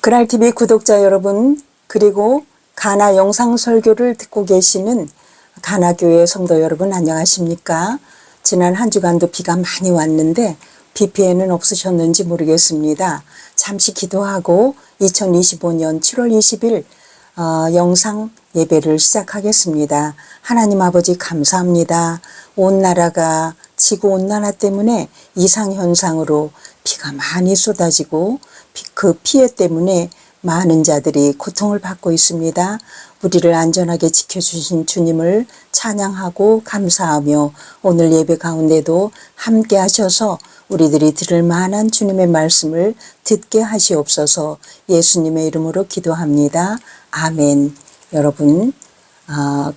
그랄TV 구독자 여러분, 그리고 가나 영상 설교를 듣고 계시는 가나교회 성도 여러분 안녕하십니까? 지난 한 주간도 비가 많이 왔는데 비 피해는 없으셨는지 모르겠습니다. 잠시 기도하고 2025년 7월 20일 영상 예배를 시작하겠습니다. 하나님 아버지 감사합니다. 온 나라가 지구온난화 때문에 이상현상으로 비가 많이 쏟아지고 그 피해 때문에 많은 자들이 고통을 받고 있습니다. 우리를 안전하게 지켜주신 주님을 찬양하고 감사하며 오늘 예배 가운데도 함께 하셔서 우리들이 들을 만한 주님의 말씀을 듣게 하시옵소서. 예수님의 이름으로 기도합니다. 아멘. 여러분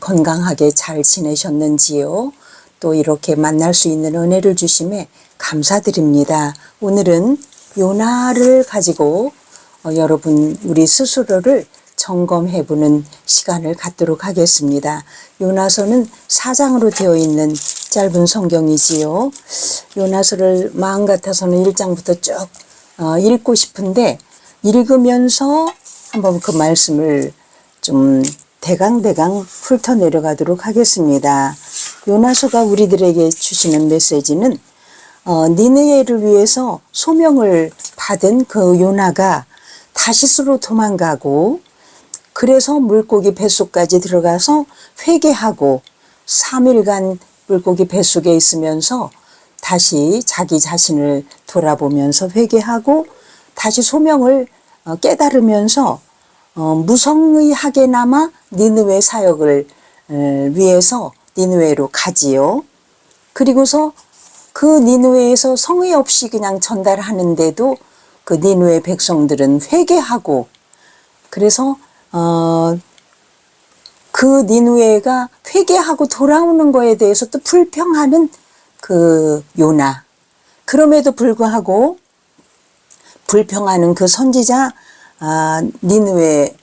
건강하게 잘 지내셨는지요? 또 이렇게 만날 수 있는 은혜를 주심에 감사드립니다. 오늘은 요나를 가지고 여러분 우리 스스로를 점검해보는 시간을 갖도록 하겠습니다. 요나서는 4장으로 되어 있는 짧은 성경이지요. 요나서를 마음 같아서는 1장부터 쭉 읽고 싶은데 읽으면서 한번 그 말씀을 좀 대강 훑어내려가도록 하겠습니다. 요나서가 우리들에게 주시는 메시지는 니느웨를 위해서 소명을 받은 그 요나가 다시스로 도망가고 그래서 물고기 뱃속까지 들어가서 회개하고 3일간 물고기 뱃속에 있으면서 다시 자기 자신을 돌아보면서 회개하고 다시 소명을 깨달으면서 무성의하게나마 니느웨 사역을 위해서 니느웨로 가지요. 그리고서 그 니느웨에서 성의 없이 그냥 전달하는데도 그 니느웨 백성들은 회개하고 그래서 그 니느웨가 회개하고 돌아오는 거에 대해서 또 불평하는 그 요나. 그럼에도 불구하고 불평하는 그 선지자 니느웨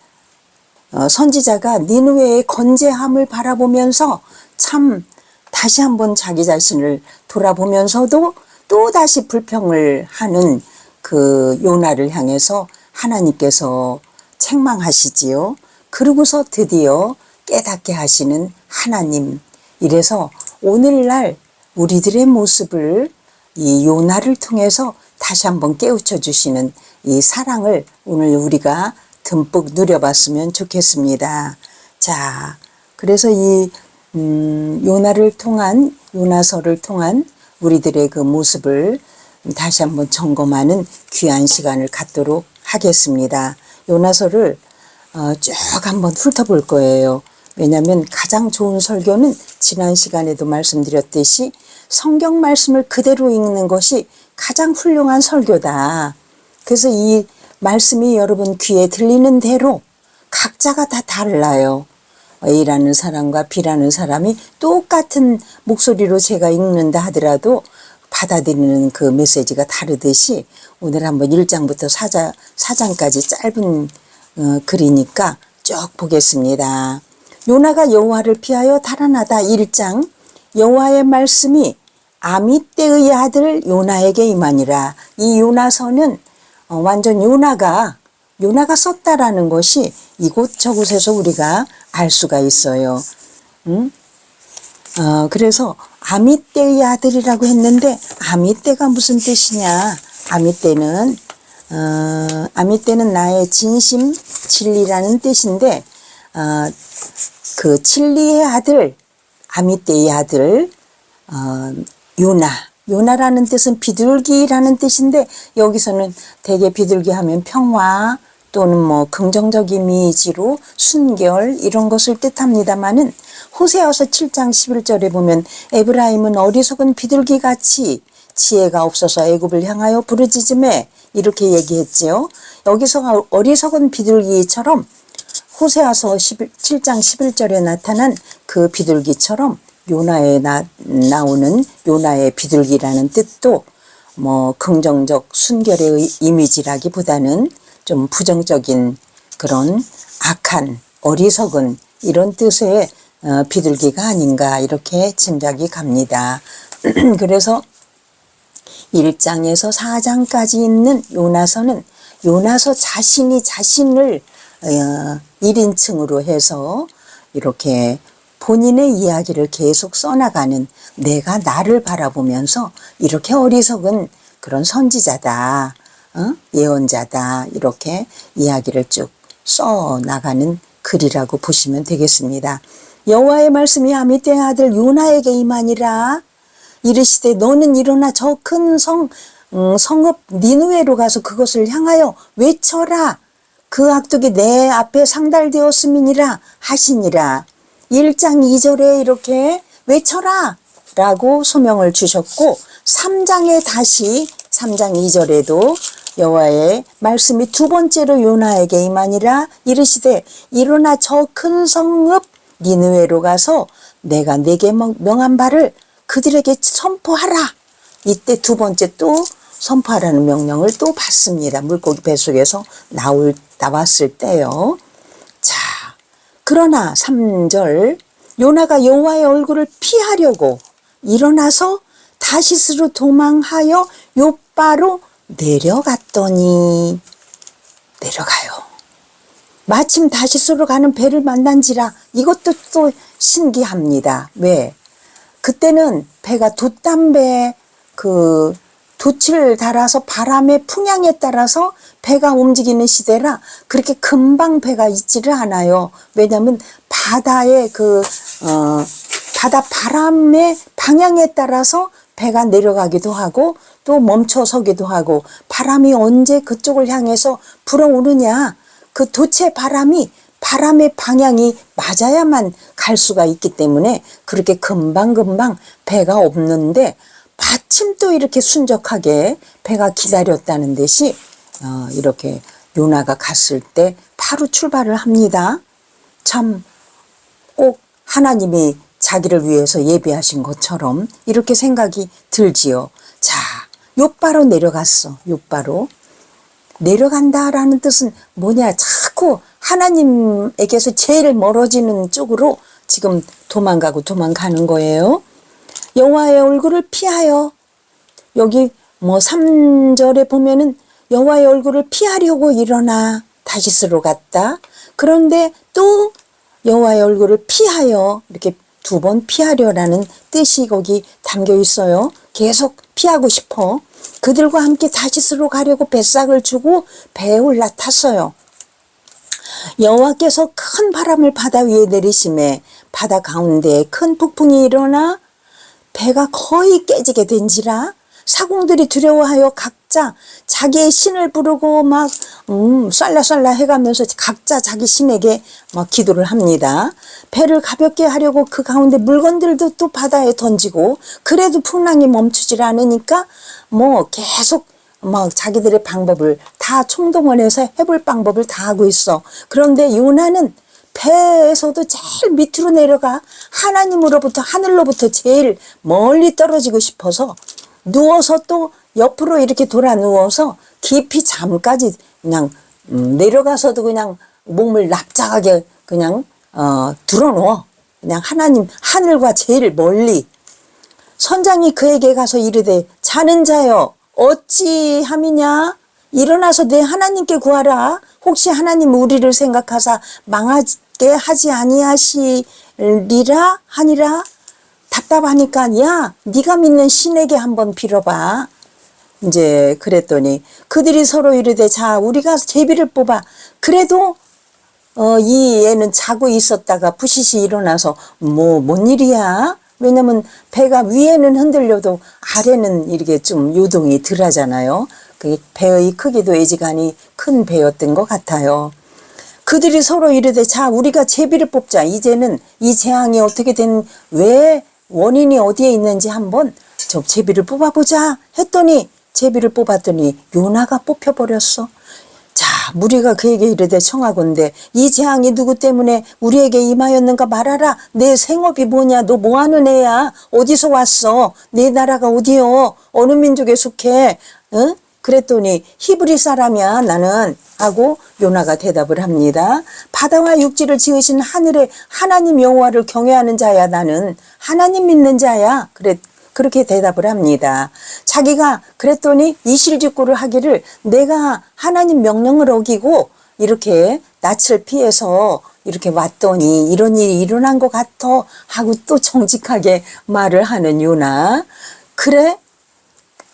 선지자가 니느웨의 건재함을 바라보면서 참 다시 한번 자기 자신을 돌아보면서도 또 다시 불평을 하는 그 요나를 향해서 하나님께서 책망하시지요. 그러고서 드디어 깨닫게 하시는 하나님. 이래서 오늘날 우리들의 모습을 이 요나를 통해서 다시 한번 깨우쳐 주시는 이 사랑을 오늘 우리가 듬뿍 누려봤으면 좋겠습니다. 자, 그래서 이 요나서를 통한 우리들의 그 모습을 다시 한번 점검하는 귀한 시간을 갖도록 하겠습니다. 요나서를 쭉 한번 훑어볼 거예요. 왜냐하면 가장 좋은 설교는 지난 시간에도 말씀드렸듯이 성경 말씀을 그대로 읽는 것이 가장 훌륭한 설교다. 그래서 이 말씀이 여러분 귀에 들리는 대로 각자가 다 달라요. A라는 사람과 B라는 사람이 똑같은 목소리로 제가 읽는다 하더라도 받아들이는 그 메시지가 다르듯이 오늘 한번 1장부터 4장까지 짧은 글이니까 쭉 보겠습니다. 요나가 여호와를 피하여 달아나다 1장. 여호와의 말씀이 아미떼의 아들 요나에게 임하니라. 이 요나서는 완전 요나가 썼다라는 것이 이곳저곳에서 우리가 알 수가 있어요. 그래서 아미떼의 아들이라고 했는데 아미떼가 무슨 뜻이냐? 아미떼는 나의 진심, 진리라는 뜻인데 그 진리의 아들, 아미떼의 아들 요나라는 뜻은 비둘기라는 뜻인데 여기서는 대개 비둘기 하면 평화 또는 뭐 긍정적 이미지로 순결 이런 것을 뜻합니다마는 호세아서 7장 11절에 보면 에브라임은 어리석은 비둘기같이 지혜가 없어서 애굽을 향하여 부르짖음에 이렇게 얘기했지요. 여기서 어리석은 비둘기처럼 호세아서 7장 11절에 나타난 그 비둘기처럼 요나에 나오는 요나의 비둘기라는 뜻도 뭐 긍정적 순결의 이미지라기보다는 좀 부정적인 그런 악한 어리석은 이런 뜻의 비둘기가 아닌가 이렇게 짐작이 갑니다. 그래서 1장에서 4장까지 있는 요나서는 요나서 자신이 자신을 1인칭으로 해서 이렇게 본인의 이야기를 계속 써나가는, 내가 나를 바라보면서 이렇게 어리석은 그런 선지자다, 예언자다, 이렇게 이야기를 쭉 써나가는 글이라고 보시면 되겠습니다. 여호와의 말씀이 아미떼의 아들 요나에게 임하니라. 이르시되 너는 일어나 저 큰 성읍 니느웨로 가서 그것을 향하여 외쳐라. 그 악독이 내 앞에 상달되었음이니라 하시니라. 1장 2절에 이렇게 외쳐라 라고 소명을 주셨고, 3장에 다시 3장 2절에도 여호와의 말씀이 두 번째로 요나에게 임하니라. 이르시되 일어나 저 큰 성읍 니느웨로 가서 내가 내게 명한 바를 그들에게 선포하라. 이때 두 번째 또 선포하라는 명령을 또 받습니다. 물고기 뱃속에서 나왔을 때요. 자, 그러나 3절, 요나가 여호와의 얼굴을 피하려고 일어나서 다시스로 도망하여 욥바로 내려갔더니, 내려가요. 마침 다시스로 가는 배를 만난지라. 이것도 또 신기합니다. 왜? 그때는 배가 돛담배 돛을 달아서 바람의 풍향에 따라서 배가 움직이는 시대라 그렇게 금방 배가 있지를 않아요. 왜냐하면 바다의 바다 바람의 방향에 따라서 배가 내려가기도 하고 또 멈춰서기도 하고, 바람이 언제 그쪽을 향해서 불어오느냐, 그 돛의 바람이 바람의 방향이 맞아야만 갈 수가 있기 때문에 그렇게 금방금방 배가 없는데, 마침 또 이렇게 순적하게 배가 기다렸다는 듯이 이렇게 요나가 갔을 때 바로 출발을 합니다. 참 꼭 하나님이 자기를 위해서 예비하신 것처럼 이렇게 생각이 들지요. 자, 욥바로 내려갔어. 욥바로 내려간다라는 뜻은 뭐냐, 자꾸 하나님에게서 제일 멀어지는 쪽으로 지금 도망가는 거예요. 여호와의 얼굴을 피하여, 여기 3절에 보면은 여호와의 얼굴을 피하려고 일어나 다시스로 갔다. 그런데 또 여호와의 얼굴을 피하여, 이렇게 두 번 피하려라는 뜻이 거기 담겨 있어요. 계속 피하고 싶어. 그들과 함께 다시스로 가려고 뱃삭을 주고 배에 올라탔어요. 여호와께서 큰 바람을 바다 위에 내리심에 바다 가운데에 큰 폭풍이 일어나 배가 거의 깨지게 된지라. 사공들이 두려워하여 각자 자기의 신을 부르고 막 쌀라쌀라 해가면서 각자 자기 신에게 막 기도를 합니다. 배를 가볍게 하려고 그 가운데 물건들도 또 바다에 던지고, 그래도 풍랑이 멈추질 않으니까 계속 막 자기들의 방법을 다 총동원해서 해볼 방법을 다 하고 있어. 그런데 요나는 배에서도 제일 밑으로 내려가 하나님으로부터, 하늘로부터 제일 멀리 떨어지고 싶어서 누워서 또 옆으로 이렇게 돌아 누워서 깊이 잠까지 그냥 내려가서도 그냥 몸을 납작하게 그냥 드러누워. 그냥 하나님, 하늘과 제일 멀리. 선장이 그에게 가서 이르되 자는 자여 어찌함이냐, 일어나서 내 하나님께 구하라. 혹시 하나님 우리를 생각하사 망하게 하지 아니하시리라 하니라. 답답하니까 야, 네가 믿는 신에게 한번 빌어봐. 이제 그랬더니 그들이 서로 이르되 자, 우리가 제비를 뽑아. 그래도 이 애는 자고 있었다가 부시시 일어나서 뭔 일이야? 왜냐면 배가 위에는 흔들려도 아래는 이렇게 좀 요동이 덜 하잖아요. 그 배의 크기도 애지간히 큰 배였던 것 같아요. 그들이 서로 이르되 자, 우리가 제비를 뽑자. 이제는 이 재앙이 어떻게 왜 원인이 어디에 있는지 한번 저 제비를 뽑아보자 했더니, 제비를 뽑았더니 요나가 뽑혀버렸어. 자, 무리가 그에게 이르되 청하건대 이 재앙이 누구 때문에 우리에게 임하였는가 말하라. 내 생업이 뭐냐? 너 뭐하는 애야? 어디서 왔어? 내 나라가 어디요? 어느 민족에 속해? 응? 그랬더니 히브리 사람이야 나는 하고 요나가 대답을 합니다. 바다와 육지를 지으신 하늘의 하나님 여호와를 경외하는 자야. 나는 하나님 믿는 자야. 그렇게 대답을 합니다. 자기가 그랬더니 이실직고를 하기를 내가 하나님 명령을 어기고 이렇게 낯을 피해서 이렇게 왔더니 이런 일이 일어난 것 같아 하고 또 정직하게 말을 하는 요나. 그래?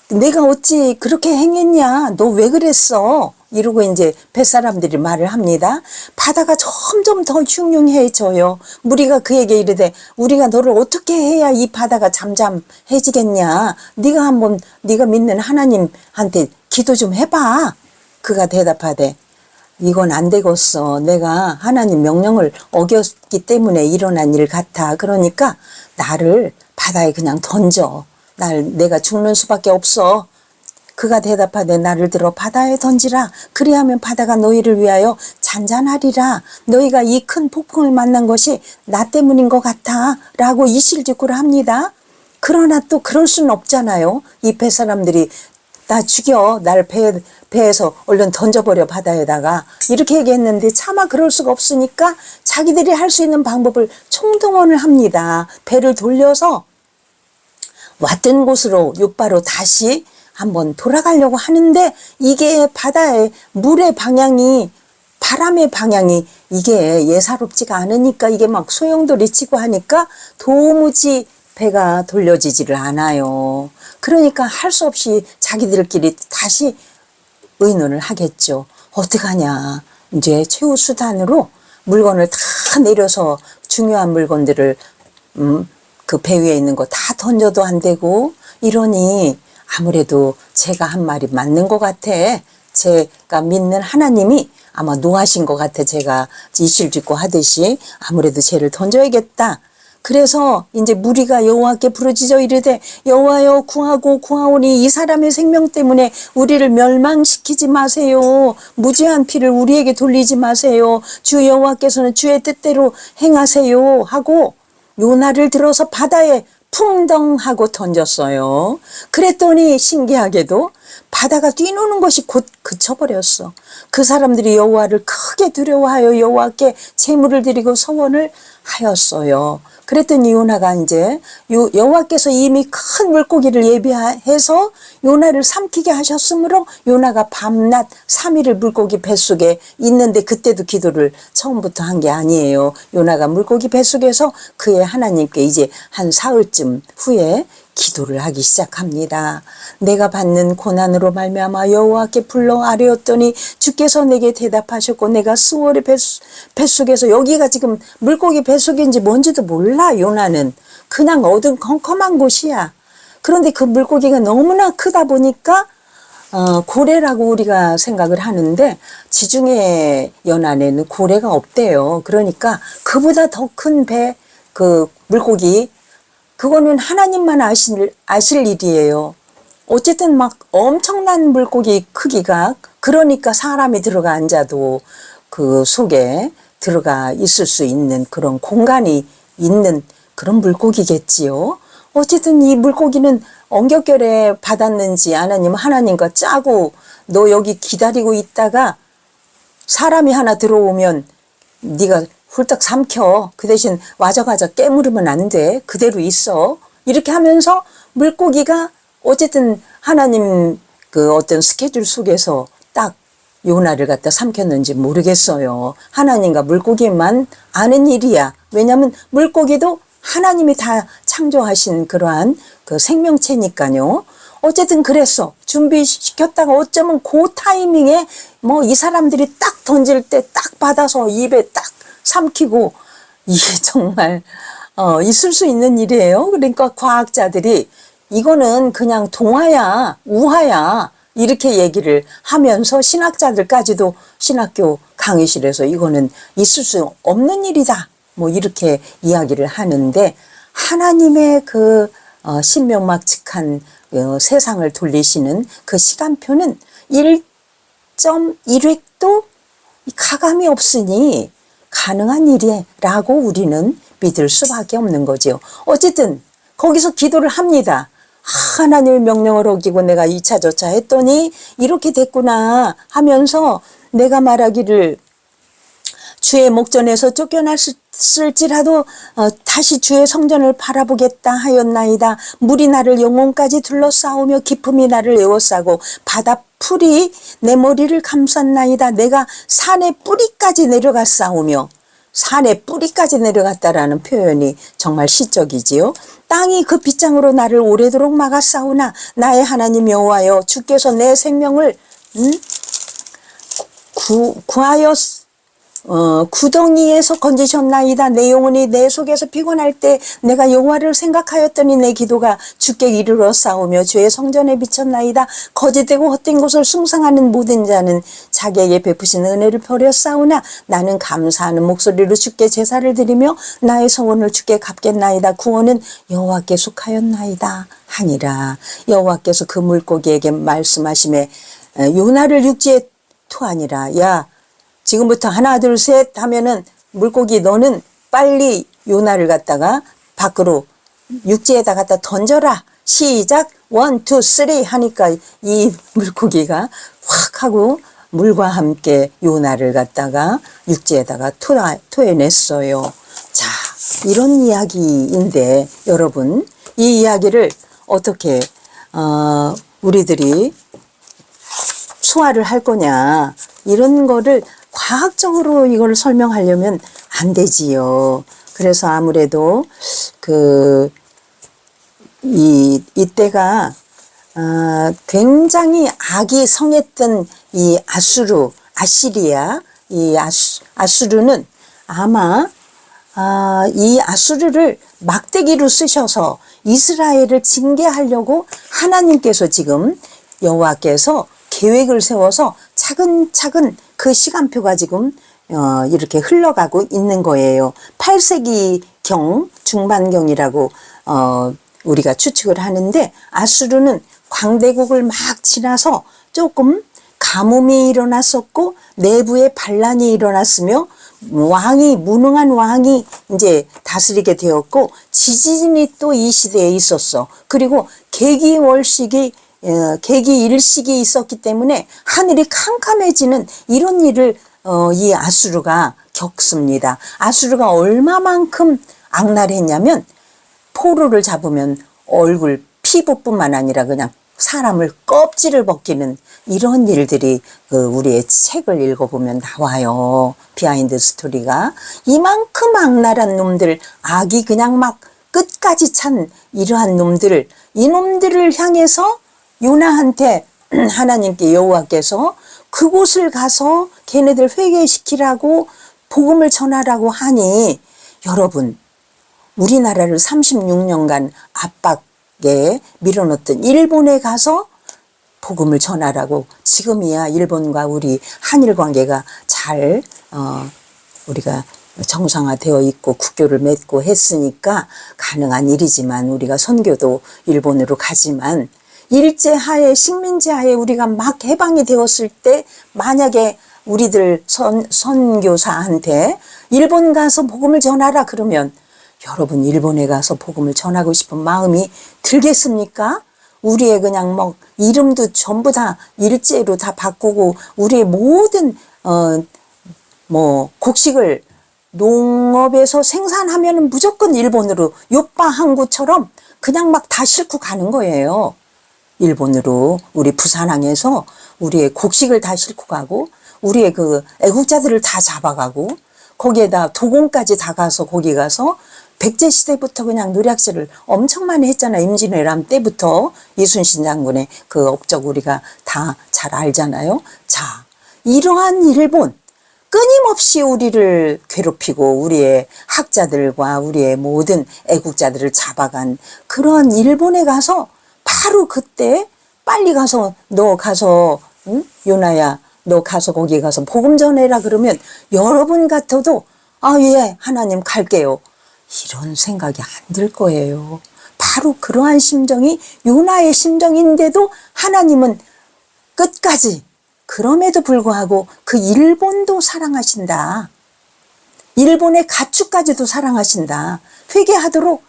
내가 어찌 그렇게 행했냐? 너 왜 그랬어? 이러고 이제 뱃사람들이 말을 합니다. 바다가 점점 더 흉흉해져요. 무리가 그에게 이르되 우리가 너를 어떻게 해야 이 바다가 잠잠해지겠냐? 네가 믿는 하나님한테 기도 좀 해봐. 그가 대답하되 이건 안 되겠어. 내가 하나님 명령을 어겼기 때문에 일어난 일 같아. 그러니까 나를 바다에 그냥 던져. 내가 죽는 수밖에 없어. 그가 대답하되 나를 들어 바다에 던지라. 그리하면 바다가 너희를 위하여 잔잔하리라. 너희가 이 큰 폭풍을 만난 것이 나 때문인 것 같아. 라고 이실직고를 합니다. 그러나 또 그럴 수는 없잖아요. 이 뱃사람들이 나 죽여. 날 배에서 얼른 던져버려 바다에다가. 이렇게 얘기했는데 차마 그럴 수가 없으니까 자기들이 할 수 있는 방법을 총동원을 합니다. 배를 돌려서 왔던 곳으로 곧바로 다시 한번 돌아가려고 하는데 이게 바다의 물의 방향이 바람의 방향이 이게 예사롭지가 않으니까 이게 막 소용돌이 치고 하니까 도무지 배가 돌려지지를 않아요. 그러니까 할 수 없이 자기들끼리 다시 의논을 하겠죠. 어떡하냐. 이제 최후 수단으로 물건을 다 내려서 중요한 물건들을 그 배 위에 있는 거 다 던져도 안 되고 이러니 아무래도 제가 한 말이 맞는 것 같아. 제가 믿는 하나님이 아마 노하신 것 같아. 제가 이실직고 하듯이 아무래도 쟤를 던져야겠다. 그래서 이제 무리가 여호와께 부르짖어 이르되 여호와여 구하고 구하오니 이 사람의 생명 때문에 우리를 멸망시키지 마세요. 무죄한 피를 우리에게 돌리지 마세요. 주 여호와께서는 주의 뜻대로 행하세요 하고 요나를 들어서 바다에 풍덩하고 던졌어요. 그랬더니 신기하게도 바다가 뛰노는 것이 곧 그쳐버렸어. 그 사람들이 여호와를 크게 두려워하여 여호와께 제물을 드리고 서원을 하였어요. 그랬더니 요나가 이제 여호와께서 이미 큰 물고기를 예비해서 요나를 삼키게 하셨으므로 요나가 밤낮 3일을 물고기 뱃속에 있는데 그때도 기도를 처음부터 한 게 아니에요. 요나가 물고기 뱃속에서 그의 하나님께 이제 한 사흘쯤 후에 기도를 하기 시작합니다. 내가 받는 고난으로 말미암아 여호와께 불러 아뢰었더니 주께서 내게 대답하셨고 내가 수월의 뱃속에서 여기가 지금 물고기 뱃속인지 뭔지도 몰라. 요나는 그냥 어두컴컴한 곳이야. 그런데 그 물고기가 너무나 크다 보니까 고래라고 우리가 생각을 하는데 지중해 연안에는 고래가 없대요. 그러니까 그보다 더 큰 그 물고기 그거는 하나님만 아실 일이에요. 어쨌든 막 엄청난 물고기 크기가 그러니까 사람이 들어가 앉아도 그 속에 들어가 있을 수 있는 그런 공간이 있는 그런 물고기겠지요. 어쨌든 이 물고기는 언격결에 받았는지 하나님과 짜고 너 여기 기다리고 있다가 사람이 하나 들어오면 네가 훌떡 삼켜. 그 대신 와저가저 깨물으면 안 돼. 그대로 있어. 이렇게 하면서 물고기가 어쨌든 하나님 그 어떤 스케줄 속에서 딱 요나를 갖다 삼켰는지 모르겠어요. 하나님과 물고기만 아는 일이야. 왜냐하면 물고기도 하나님이 다 창조하신 그러한 그 생명체니까요. 어쨌든 그랬어. 준비시켰다가 어쩌면 그 타이밍에 뭐 이 사람들이 딱 던질 때 딱 받아서 입에 딱 삼키고 이게 정말 있을 수 있는 일이에요. 그러니까 과학자들이 이거는 그냥 동화야, 우화야 이렇게 얘기를 하면서 신학자들까지도 신학교 강의실에서 이거는 있을 수 없는 일이다. 뭐 이렇게 이야기를 하는데 하나님의 그 신명막측한 세상을 돌리시는 그 시간표는 1.1획도 가감이 없으니 가능한 일이라고 우리는 믿을 수밖에 없는 거죠. 어쨌든 거기서 기도를 합니다. 하나님의 명령을 어기고 내가 이차저차 했더니 이렇게 됐구나 하면서 내가 말하기를 주의 목전에서 쫓겨났을 죽었을지라도 다시 주의 성전을 바라보겠다 하였나이다. 물이 나를 영혼까지 둘러싸우며 기품이 나를 에워싸고 바다 풀이 내 머리를 감쌌나이다. 내가 산의 뿌리까지 내려갔사오며, 산의 뿌리까지 내려갔다라는 표현이 정말 시적이지요. 땅이 그 빗장으로 나를 오래도록 막았사오나 나의 하나님 여호와여, 주께서 내 생명을 구하여 구덩이에서 건지셨나이다. 내 영혼이 내 속에서 피곤할 때 내가 여호와를 생각하였더니 내 기도가 주께 이르러 싸우며 주의 성전에 비쳤나이다. 거짓되고 헛된 것을 숭상하는 모든 자는 자기에게 베푸신 은혜를 버렸사오나 나는 감사하는 목소리로 주께 제사를 드리며 나의 성원을 주께 갚겠나이다. 구원은 여호와께 속하였나이다 하니라. 여호와께서 그 물고기에게 말씀하시매 요나를 육지에 토하니라. 야, 지금부터 하나 둘 셋 하면은 물고기 너는 빨리 요나를 갖다가 밖으로 육지에다 갖다 던져라. 시작 1, 2, 3 하니까 이 물고기가 확 하고 물과 함께 요나를 갖다가 육지에다가 토해냈어요. 자, 이런 이야기인데 여러분, 이 이야기를 어떻게 우리들이 소화를 할 거냐, 이런 거를 과학적으로 이걸 설명하려면 안 되지요. 그래서 아무래도 이때가 굉장히 악이 성했던 이 아시리아, 이 아수르는 아마 이 아수르를 막대기로 쓰셔서 이스라엘을 징계하려고 하나님께서 지금 여호와께서 계획을 세워서 차근차근 그 시간표가 지금 이렇게 흘러가고 있는 거예요. 8세기경 중반경이라고 우리가 추측을 하는데, 아수르는 광대국을 막 지나서 조금 가뭄이 일어났었고 내부에 반란이 일어났으며 무능한 왕이 이제 다스리게 되었고 지진이 또 이 시대에 있었어. 그리고 계기일식이 있었기 때문에 하늘이 캄캄해지는 이런 일을 이 아수르가 겪습니다. 아수르가 얼마만큼 악랄했냐면 포로를 잡으면 얼굴 피부뿐만 아니라 그냥 사람을 껍질을 벗기는 이런 일들이 우리의 책을 읽어보면 나와요. 비하인드 스토리가. 이만큼 악랄한 놈들, 악이 그냥 막 끝까지 찬 이러한 놈들, 이놈들을 향해서 요나한테 하나님께 여호와께서 그곳을 가서 걔네들 회개시키라고 복음을 전하라고 하니, 여러분, 우리나라를 36년간 압박에 밀어넣었던 일본에 가서 복음을 전하라고, 지금이야 일본과 우리 한일 관계가 잘 우리가 정상화되어 있고 국교를 맺고 했으니까 가능한 일이지만, 우리가 선교도 일본으로 가지만 일제하에 식민지하에 우리가 막 해방이 되었을 때 만약에 우리들 선교사한테 일본 가서 복음을 전하라 그러면 여러분, 일본에 가서 복음을 전하고 싶은 마음이 들겠습니까? 우리의 그냥 뭐 이름도 전부 다 일제로 다 바꾸고 우리의 모든 곡식을 농업에서 생산하면 무조건 일본으로, 요빠 항구처럼 그냥 막 다 싣고 가는 거예요. 일본으로 우리 부산항에서 우리의 곡식을 다 싣고 가고 우리의 그 애국자들을 다 잡아가고 거기에다 도공까지 다 가서 거기 가서 백제 시대부터 그냥 노략질을 엄청 많이 했잖아. 임진왜란 때부터 이순신 장군의 그 업적 우리가 다 잘 알잖아요. 자, 이러한 일본, 끊임없이 우리를 괴롭히고 우리의 학자들과 우리의 모든 애국자들을 잡아간 그런 일본에 가서 바로 그때 빨리 가서 너 가서 요나야 너 가서 거기 가서 복음 전해라 그러면 여러분 같아도 예 하나님 갈게요 이런 생각이 안 들 거예요. 바로 그러한 심정이 요나의 심정인데도 하나님은 끝까지, 그럼에도 불구하고 그 일본도 사랑하신다. 일본의 가축까지도 사랑하신다. 회개하도록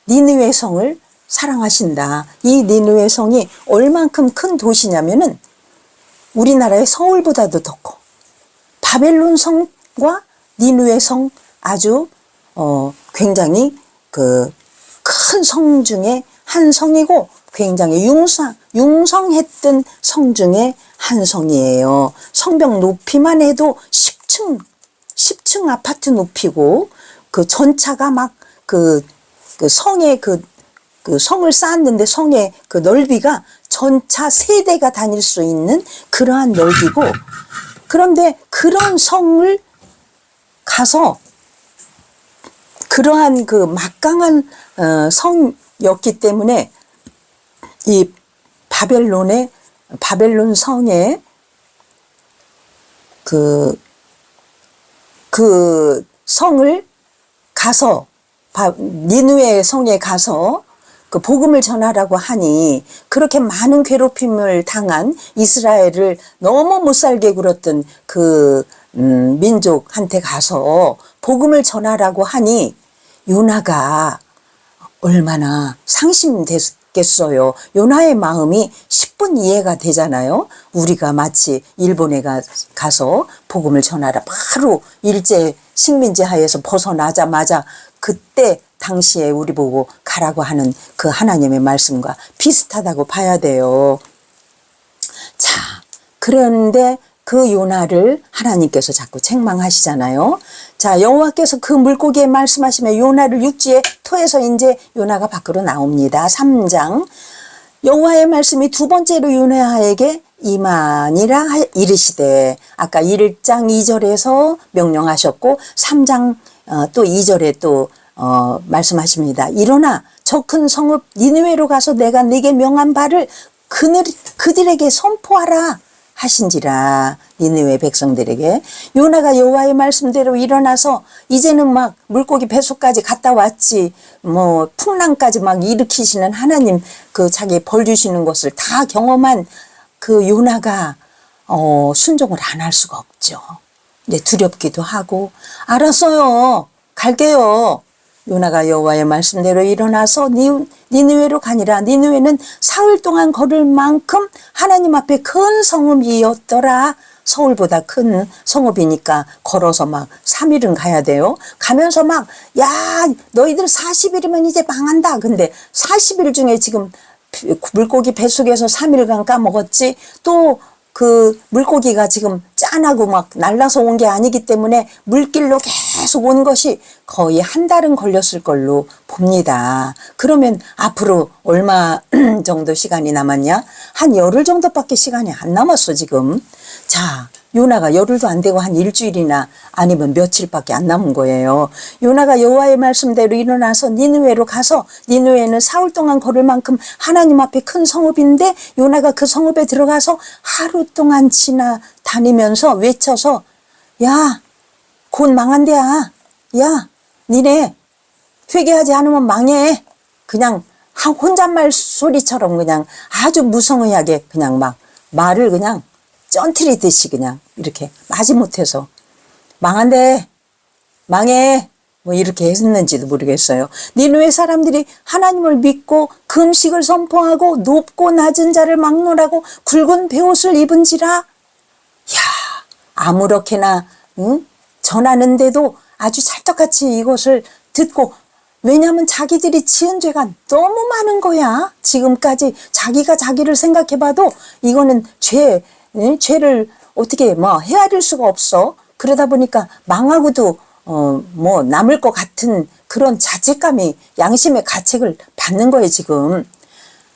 니느웨 성을 사랑하신다. 이 니느웨 성이 얼만큼 큰 도시냐면은 우리나라의 서울보다도 더 커. 바벨론 성과 니느웨 성 아주 굉장히 그 큰 성 중에 한 성이고 굉장히 융성했던 성 중에 한 성이에요. 성벽 높이만 해도 10층 아파트 높이고 그 전차가 막 그 성의 그 성을 쌓았는데 성의 그 넓이가 전차 3대가 다닐 수 있는 그러한 넓이고, 그런데 그런 성을 가서 그러한 그 막강한 성이었기 때문에 이 바벨론 성에 그 성을 가서 니느웨 성에 가서 그 복음을 전하라고 하니, 그렇게 많은 괴롭힘을 당한 이스라엘을 너무 못살게 굴었던 그 민족한테 가서 복음을 전하라고 하니 요나가 얼마나 상심됐겠어요. 요나의 마음이 10분 이해가 되잖아요. 우리가 마치 일본에 가서 복음을 전하라, 바로 일제 식민지 하에서 벗어나자마자 그때 당시에 우리 보고 가라고 하는 그 하나님의 말씀과 비슷하다고 봐야 돼요. 자, 그런데 그 요나를 하나님께서 자꾸 책망하시잖아요. 자, 여호와께서 그 물고기에 말씀하시며 요나를 육지에 토해서 이제 요나가 밖으로 나옵니다. 3장. 여호와의 말씀이 두 번째로 요나에게 이만이라 이르시되, 아까 1장 2절에서 명령하셨고 3장 또 2절에 또 말씀하십니다. 일어나 저 큰 성읍 니느웨로 가서 내가 네게 명한 바를 그들에게 선포하라 하신지라. 니느웨 백성들에게. 요나가 여호와의 말씀대로 일어나서 이제는 막 물고기 뱃속까지 갔다 왔지, 뭐 풍랑까지 막 일으키시는 하나님, 그 자기 벌 주시는 것을 다 경험한 그 요나가 순종을 안 할 수가 없죠. 근데 두렵기도 하고, 알았어요, 갈게요. 요나가 여호와의 말씀대로 일어나서 니느웨로 가니라. 니느웨는 사흘 동안 걸을 만큼 하나님 앞에 큰 성읍이었더라. 서울보다 큰 성읍이니까 걸어서 막 3일은 가야 돼요. 가면서 막, 야, 너희들 40일이면 이제 망한다. 근데 40일 중에 지금 물고기 뱃속에서 3일간 까먹었지, 또 그 물고기가 지금 짠하고 막 날라서 온 게 아니기 때문에 물길로 계속 온 것이 거의 한 달은 걸렸을 걸로 봅니다. 그러면 앞으로 얼마 정도 시간이 남았냐? 한 열흘 정도밖에 시간이 안 남았어 지금. 자, 요나가 열흘도 안 되고 한 일주일이나 아니면 며칠밖에 안 남은 거예요. 요나가 여호와의 말씀대로 일어나서 니느웨로 가서, 니느웨는 사흘 동안 걸을 만큼 하나님 앞에 큰 성읍인데, 요나가 그 성읍에 들어가서 하루 동안 다니면서 외쳐서, 야, 곧 망한대야. 야, 니네 회개하지 않으면 망해. 그냥 혼잣말 소리처럼 그냥 아주 무성의하게 그냥 막 말을 그냥 쩐트리듯이 그냥 이렇게 마지못해서 망한대, 망해, 뭐 이렇게 했는지도 모르겠어요. 니느웨 사람들이 하나님을 믿고 금식을 선포하고 높고 낮은 자를 막론하고 굵은 베옷을 입은지라. 야, 아무렇게나 전하는데도 아주 찰떡같이 이것을 듣고, 왜냐하면 자기들이 지은 죄가 너무 많은 거야. 지금까지 자기가 자기를 생각해봐도 이거는 죄를 어떻게 뭐 헤아릴 수가 없어. 그러다 보니까 망하고도 뭐 남을 것 같은 그런 자책감이, 양심의 가책을 받는 거예요 지금.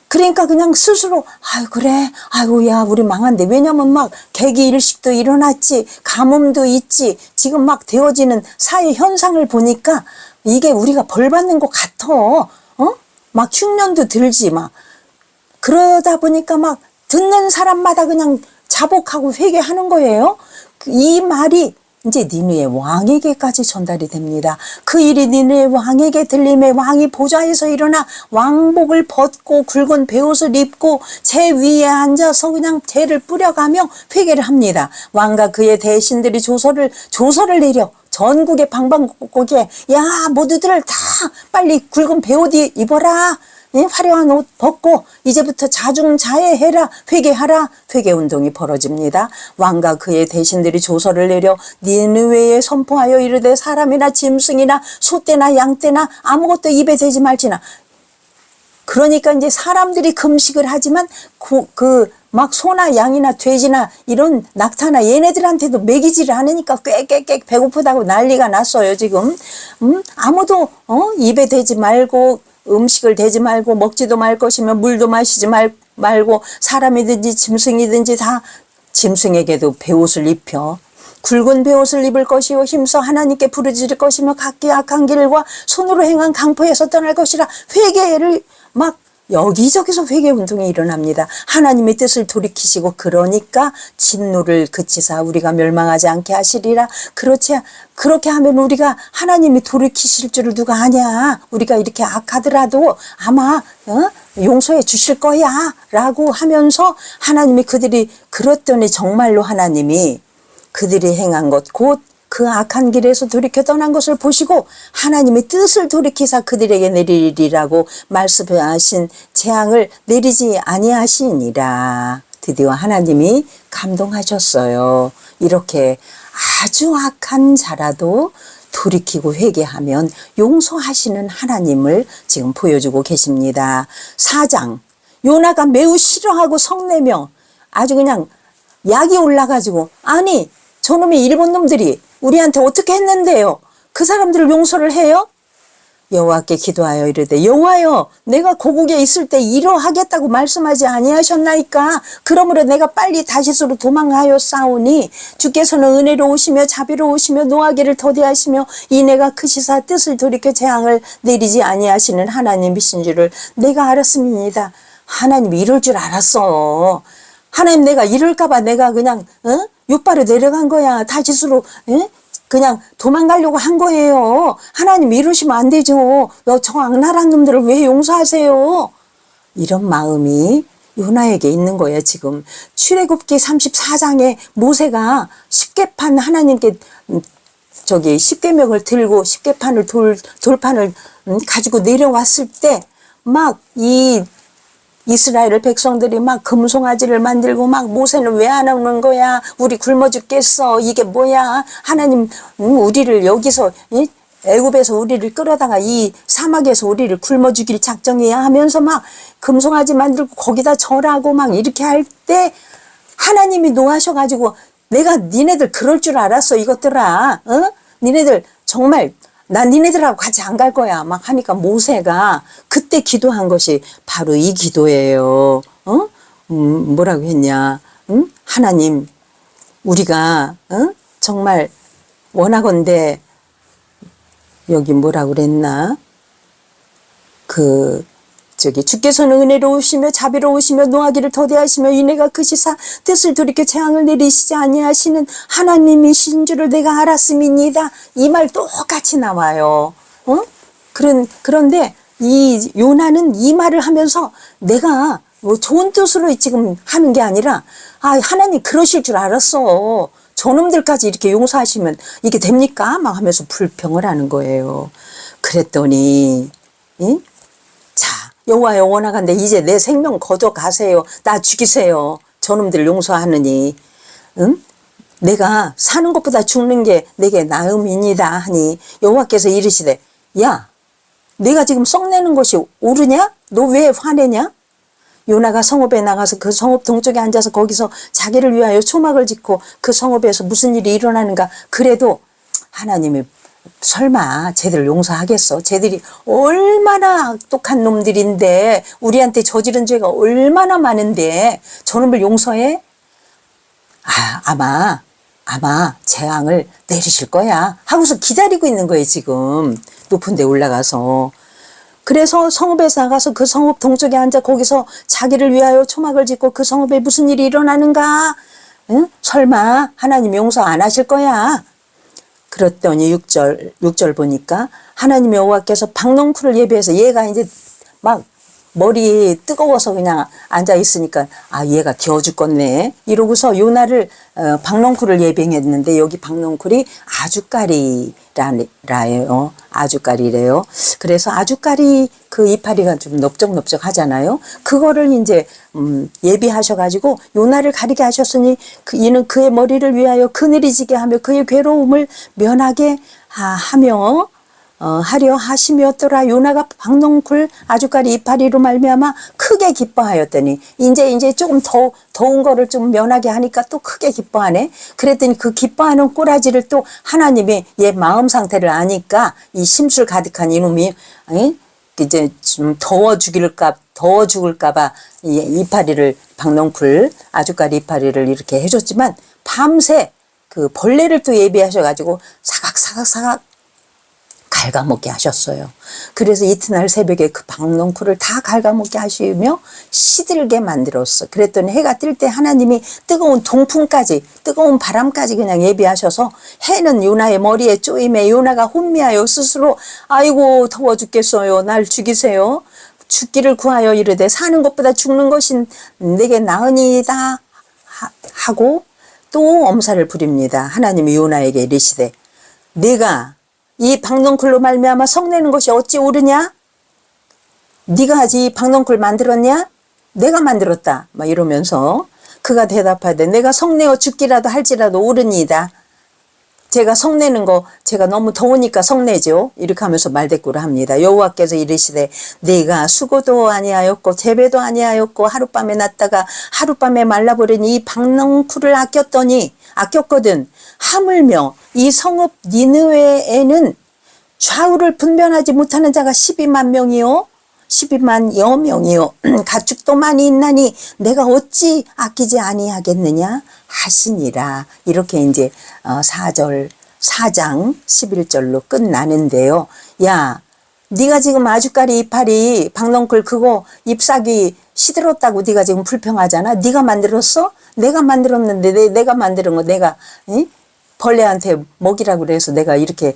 그러니까 그냥 스스로 아유 그래, 아이고야 우리 망한데. 왜냐면 막 개기일식도 일어났지, 가뭄도 있지, 지금 막 되어지는 사회 현상을 보니까 이게 우리가 벌 받는 것 같아. 막 흉년도 들지 막. 그러다 보니까 막 듣는 사람마다 그냥 자복하고 회개하는 거예요. 이 말이 이제 니느웨 왕에게까지 전달이 됩니다. 그 일이 니느웨 왕에게 들림에 왕이 보좌에서 일어나 왕복을 벗고 굵은 베옷을 입고 제 위에 앉아서 그냥 죄를 뿌려가며 회개를 합니다. 왕과 그의 대신들이 조서를 내려 전국의 방방곡곡에, 야 모두들 다 빨리 굵은 베옷 입어라. 예? 화려한 옷 벗고 이제부터 자중자애해라, 회개하라. 회개운동이 벌어집니다. 왕과 그의 대신들이 조서를 내려 니느웨에 선포하여 이르되 사람이나 짐승이나 소떼나 양떼나 아무것도 입에 대지 말지나. 그러니까 이제 사람들이 금식을 하지만 막 소나 양이나 돼지나 이런 낙타나 얘네들한테도 먹이지를 않으니까 꽥꽥꽥 배고프다고 난리가 났어요 지금. 아무도 입에 대지 말고 음식을 대지 말고 먹지도 말 것이며 물도 마시지 말고 사람이든지 짐승이든지 다 짐승에게도 베옷을 입혀 굵은 베옷을 입을 것이요 힘써 하나님께 부르짖을 것이며 각기 악한 길과 손으로 행한 강포에서 떠날 것이라. 회개를 막 여기저기서 회개 운동이 일어납니다. 하나님의 뜻을 돌이키시고 그러니까 진노를 그치사 우리가 멸망하지 않게 하시리라. 그렇게 하면 우리가 하나님이 돌이키실 줄을 누가 아냐. 우리가 이렇게 악하더라도 아마 용서해 주실 거야 라고 하면서 하나님이 그들이 그랬더니 정말로 하나님이 그들이 행한 것 곧 그 악한 길에서 돌이켜 떠난 것을 보시고 하나님의 뜻을 돌이키사 그들에게 내리리라고 말씀하신 재앙을 내리지 아니하시니라. 드디어 하나님이 감동하셨어요. 이렇게 아주 악한 자라도 돌이키고 회개하면 용서하시는 하나님을 지금 보여주고 계십니다. 4장 요나가 매우 싫어하고 성내며 아주 그냥 약이 올라가지고 아니 저놈의 일본 놈들이 우리한테 어떻게 했는데요? 그 사람들을 용서를 해요? 여호와께 기도하여 이르되 여호와여 내가 고국에 있을 때 이러하겠다고 말씀하지 아니하셨나이까. 그러므로 내가 빨리 다시스로 도망하여 싸우니 주께서는 은혜로우시며 자비로우시며 노하기를 더디하시며 이내가 크시사 뜻을 돌이켜 재앙을 내리지 아니하시는 하나님이신 줄을 내가 알았습니다. 하나님이 이럴 줄 알았어. 하나님 내가 이럴까봐 내가 그냥 육바로 내려간 거야. 다시스로 그냥 도망가려고 한 거예요. 하나님 이러시면 안 되죠. 저 악랄한 놈들을 왜 용서하세요? 이런 마음이 요나에게 있는 거예요 지금. 출애굽기 34장에 모세가 십계판 하나님께 십계명을 들고 십계판을 돌판을 가지고 내려왔을 때 막 이스라엘 백성들이 막 금송아지를 만들고 막 모세는 왜 안 오는 거야? 우리 굶어 죽겠어. 이게 뭐야? 하나님 우리를 여기서 애굽에서 우리를 끌어다가 이 사막에서 우리를 굶어 죽일 작정이야 하면서 막 금송아지 만들고 거기다 절하고 막 이렇게 할 때 하나님이 노하셔가지고 내가 니네들 그럴 줄 알았어 이것들아. 니네들 정말 난 니네들하고 같이 안 갈 거야 막 하니까 모세가 그때 기도한 것이 바로 이 기도예요. 뭐라고 했냐. 하나님 우리가 정말 원하건대 여기 뭐라고 그랬나. 주께서는 은혜로우시며 자비로우시며 노하기를 더디하시며 이내가 크시사 뜻을 돌이켜 재앙을 내리시지 아니하시는 하나님이신 줄을 내가 알았음이니이다. 이 말 똑같이 나와요. 그런데 이 요나는 이 말을 하면서 내가 뭐 좋은 뜻으로 지금 하는 게 아니라 하나님 그러실 줄 알았어. 저놈들까지 이렇게 용서하시면 이게 됩니까? 막 하면서 불평을 하는 거예요. 그랬더니 자 여호와여 원하건대 이제 내 생명 거둬 가세요. 나 죽이세요. 저놈들 용서하느니 내가 사는 것보다 죽는 게 내게 나음이니이다 하니 여호와께서 이르시되 야 내가 지금 썩내는 것이 옳으냐? 너 왜 화내냐? 요나가 성읍에 나가서 그 성읍 동쪽에 앉아서 거기서 자기를 위하여 초막을 짓고 그 성읍에서 무슨 일이 일어나는가. 그래도 하나님이 설마 쟤들 용서하겠어? 쟤들이 얼마나 똑똑한 놈들인데 우리한테 저지른 죄가 얼마나 많은데 저놈을 용서해? 아마 재앙을 내리실 거야 하고서 기다리고 있는 거예요 지금. 높은 데 올라가서. 그래서 성읍에서 나가서 그 성읍 동쪽에 앉아 거기서 자기를 위하여 초막을 짓고 그 성읍에 무슨 일이 일어나는가? 설마 하나님 용서 안 하실 거야? 그랬더니 6절 보니까 하나님의 여호와께서 박농쿨을 예비해서 얘가 이제 막 머리 뜨거워서 그냥 앉아 있으니까 아 얘가 겨워 죽겠네 이러고서 요나를 박넝쿨을 예병했는데 여기 박넝쿨이 아주까리라요. 아주까리래요. 그래서 아주까리 그 이파리가 좀 넓적넓적 하잖아요. 그거를 이제 예비하셔가지고 요나를 가리게 하셨으니 이는 그의 머리를 위하여 그늘이 지게 하며 그의 괴로움을 면하게 하며 하려 하심이었더라. 요나가 박넝쿨 아주까리 이파리로 말미암아 크게 기뻐하였더니 이제 조금 더운 거를 좀 면하게 하니까 또 크게 기뻐하네. 그랬더니 그 기뻐하는 꼬라지를 또 하나님이 얘 마음 상태를 아니까 이 심술 가득한 이놈이 이제 좀 더워 죽을까봐 이 이파리를 박넝쿨 아주까리 이파리를 이렇게 해줬지만 밤새 그 벌레를 또 예비하셔가지고 사각사각 갉아먹게 하셨어요. 그래서 이튿날 새벽에 그 박넝쿨을 다 갉아먹게 하시며 시들게 만들었어. 그랬더니 해가 뜰 때 하나님이 뜨거운 동풍까지 뜨거운 바람까지 그냥 예비하셔서 해는 요나의 머리에 쪼임에 요나가 혼미하여 스스로 아이고 더워 죽겠어요. 날 죽이세요. 죽기를 구하여 이르되 사는 것보다 죽는 것이 내게 나으니이다 하고 또 엄살을 부립니다. 하나님이 요나에게 이르시되 네가 이 박넝쿨로 말미암아 성내는 것이 어찌 옳으냐? 네가 이 박넝쿨 만들었냐? 내가 만들었다. 막 이러면서 그가 대답하되 내가 성내어 죽기라도 할지라도 옳으니이다. 제가 성내는 거 제가 너무 더우니까 성내죠. 이렇게 하면서 말대꾸를 합니다. 여호와께서 이르시되 네가 수고도 아니하였고 재배도 아니하였고 하룻밤에 났다가 하룻밤에 말라버린 이 박넝쿨을 아꼈거든. 하물며 이 성읍 니느웨에는 좌우를 분별하지 못하는 자가 12만 명이요 12만여 명이요 가축도 많이 있나니 내가 어찌 아끼지 아니하겠느냐 하시니라. 이렇게 이제 4장 11절로 끝나는데요. 야 네가 지금 아주까리 이파리 박넝쿨 그거 잎사귀 시들었다고 네가 지금 불평하잖아. 네가 만들었어? 내가 만들었는데 내가 만드는 거 내가 벌레한테 먹이라고 그래서 내가 이렇게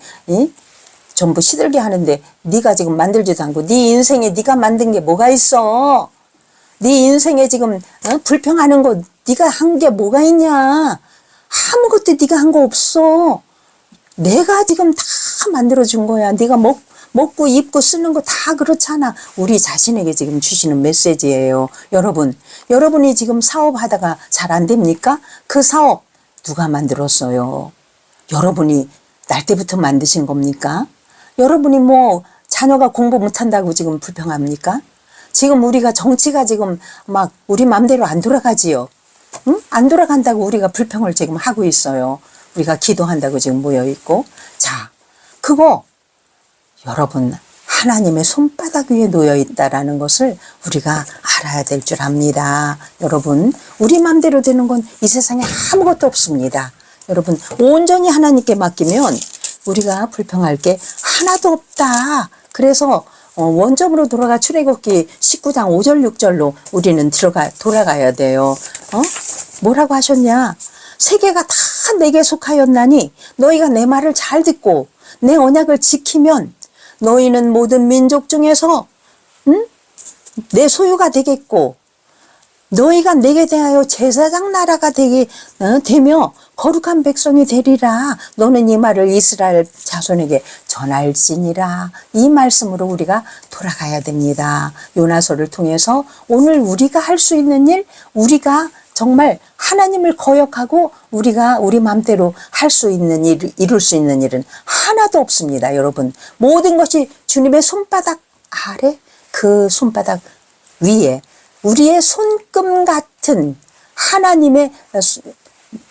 전부 시들게 하는데 네가 지금 만들지도 않고 네 인생에 네가 만든 게 뭐가 있어? 네 인생에 지금 불평하는 거 네가 한 게 뭐가 있냐? 아무것도 네가 한 거 없어. 내가 지금 다 만들어준 거야. 네가 먹고 입고 쓰는 거 다 그렇잖아. 우리 자신에게 지금 주시는 메시지예요. 여러분이 지금 사업하다가 잘 안 됩니까? 그 사업 누가 만들었어요? 여러분이 날 때부터 만드신 겁니까? 여러분이 뭐 자녀가 공부 못한다고 지금 불평합니까? 지금 우리가 정치가 지금 막 우리 맘대로 안 돌아가지요. 응? 안 돌아간다고 우리가 불평을 지금 하고 있어요. 우리가 기도한다고 지금 모여 있고. 자, 그거 여러분 하나님의 손바닥 위에 놓여 있다라는 것을 우리가 알아야 될 줄 압니다. 여러분 우리 맘대로 되는 건 이 세상에 아무것도 없습니다. 여러분 온전히 하나님께 맡기면 우리가 불평할 게 하나도 없다. 그래서 원점으로 돌아가 출애굽기 19장 5절 6절로 우리는 돌아가야 돼요. 뭐라고 하셨냐? 세계가 다 내게 속하였나니 너희가 내 말을 잘 듣고 내 언약을 지키면 너희는 모든 민족 중에서 내 소유가 되겠고 너희가 내게 대하여 제사장 나라가 되며 거룩한 백성이 되리라. 너는 이 말을 이스라엘 자손에게 전할지니라. 이 말씀으로 우리가 돌아가야 됩니다. 요나서를 통해서 오늘 우리가 할 수 있는 일, 우리가 정말 하나님을 거역하고 우리가 우리 맘대로 할 수 있는 일, 이룰 수 있는 일은 하나도 없습니다. 여러분 모든 것이 주님의 손바닥 아래 그 손바닥 위에 우리의 손금 같은 하나님의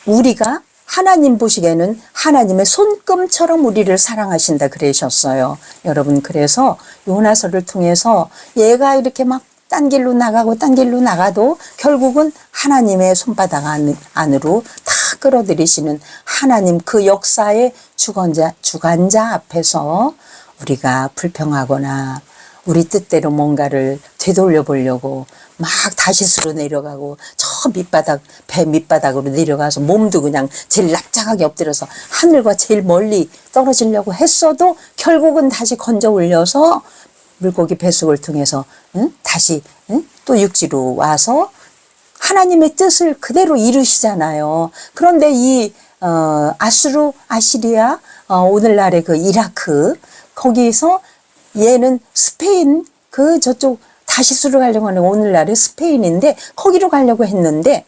우리가 하나님 보시기에는 하나님의 손금처럼 우리를 사랑하신다 그러셨어요. 여러분 그래서 요나서를 통해서 얘가 이렇게 막 딴 길로 나가고 딴 길로 나가도 결국은 하나님의 손바닥 안으로 다 끌어들이시는 하나님 그 역사의 주관자 앞에서 우리가 불평하거나 우리 뜻대로 뭔가를 되돌려 보려고 막 다시스로 내려가고 저 배 밑바닥으로 내려가서 몸도 그냥 제일 납작하게 엎드려서 하늘과 제일 멀리 떨어지려고 했어도 결국은 다시 건져 올려서 물고기 뱃속을 통해서 다시 또 육지로 와서 하나님의 뜻을 그대로 이루시잖아요. 그런데 이 아수르, 아시리아, 오늘날의 그 이라크, 거기서 얘는 스페인 그 저쪽 다시스로 가려고 하는 오늘날의 스페인인데 거기로 가려고 했는데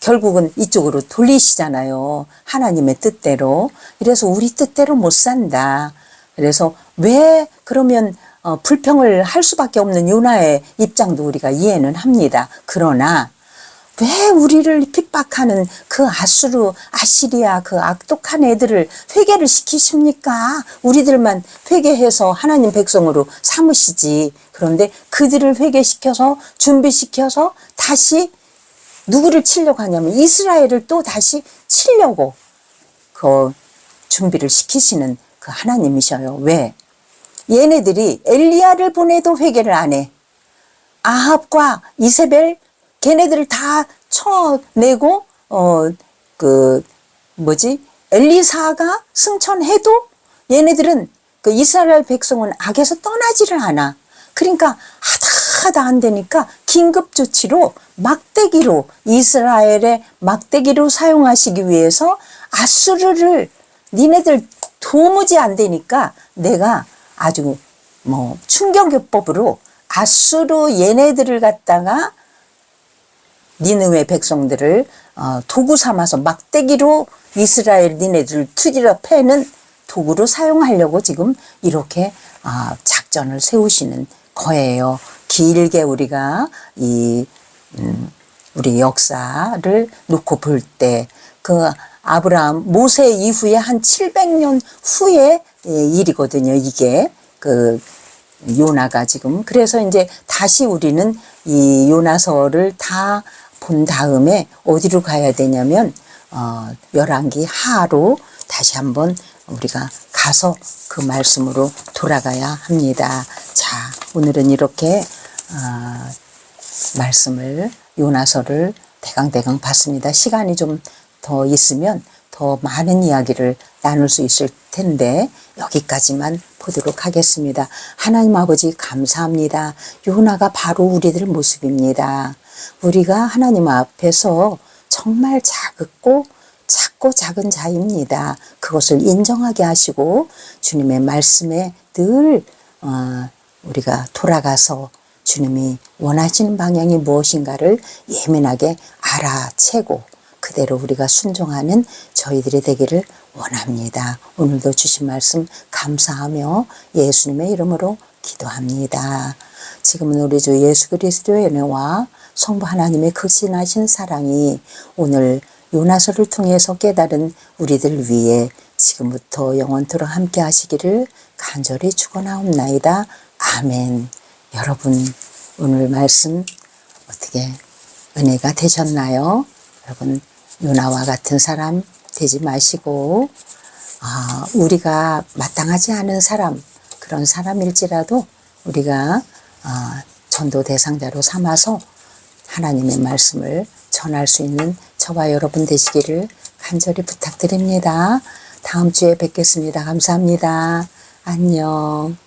결국은 이쪽으로 돌리시잖아요. 하나님의 뜻대로. 그래서 우리 뜻대로 못 산다. 그래서 왜 그러면 불평을 할 수밖에 없는 요나의 입장도 우리가 이해는 합니다. 그러나 왜 우리를 핍박하는 그 아수르, 아시리아 그 악독한 애들을 회개를 시키십니까? 우리들만 회개해서 하나님 백성으로 삼으시지. 그런데 그들을 회개시켜서 준비시켜서 다시 누구를 치려고 하냐면 이스라엘을 또 다시 치려고 그 준비를 시키시는 그 하나님이셔요. 왜? 얘네들이 엘리야를 보내도 회개를 안 해. 아합과 이세벨 걔네들을 다 쳐내고 엘리사가 승천해도 얘네들은 그 이스라엘 백성은 악에서 떠나지를 않아. 그러니까 하다 안 되니까 긴급 조치로 막대기로 이스라엘의 막대기로 사용하시기 위해서 아수르를 니네들 도무지 안 되니까 내가 아주 충격요법으로 아수르 얘네들을 갖다가 니느웨 백성들을 도구 삼아서 막대기로 이스라엘 니네들을 투지러 패는 도구로 사용하려고 지금 이렇게 작전을 세우시는 거예요. 길게 우리가 우리 역사를 놓고 볼 때 그 아브라함 모세 이후에 한 700년 후의 일이거든요. 이게 그 요나가 지금. 그래서 이제 다시 우리는 이 요나서를 다 본 다음에 어디로 가야 되냐면 열왕기 하로 다시 한번 우리가 가서 그 말씀으로 돌아가야 합니다. 자, 오늘은 이렇게 말씀을 요나서를 대강대강 봤습니다. 시간이 좀 더 있으면 더 많은 이야기를 나눌 수 있을 텐데 여기까지만 보도록 하겠습니다. 하나님 아버지 감사합니다. 요나가 바로 우리들 모습입니다. 우리가 하나님 앞에서 정말 작고 작은 자입니다. 그것을 인정하게 하시고 주님의 말씀에 늘 우리가 돌아가서 주님이 원하시는 방향이 무엇인가를 예민하게 알아채고 그대로 우리가 순종하는 저희들이 되기를 원합니다. 오늘도 주신 말씀 감사하며 예수님의 이름으로 기도합니다. 지금은 우리 주 예수 그리스도의 은혜와 성부 하나님의 극진하신 사랑이 오늘 요나서를 통해서 깨달은 우리들 위해 지금부터 영원토록 함께 하시기를 간절히 축원하옵나이다. 아멘. 여러분 오늘 말씀 어떻게 은혜가 되셨나요? 여러분 요나와 같은 사람 되지 마시고 우리가 마땅하지 않은 사람 그런 사람일지라도 우리가 전도 대상자로 삼아서 하나님의 말씀을 전할 수 있는 저와 여러분 되시기를 간절히 부탁드립니다. 다음 주에 뵙겠습니다. 감사합니다. 안녕.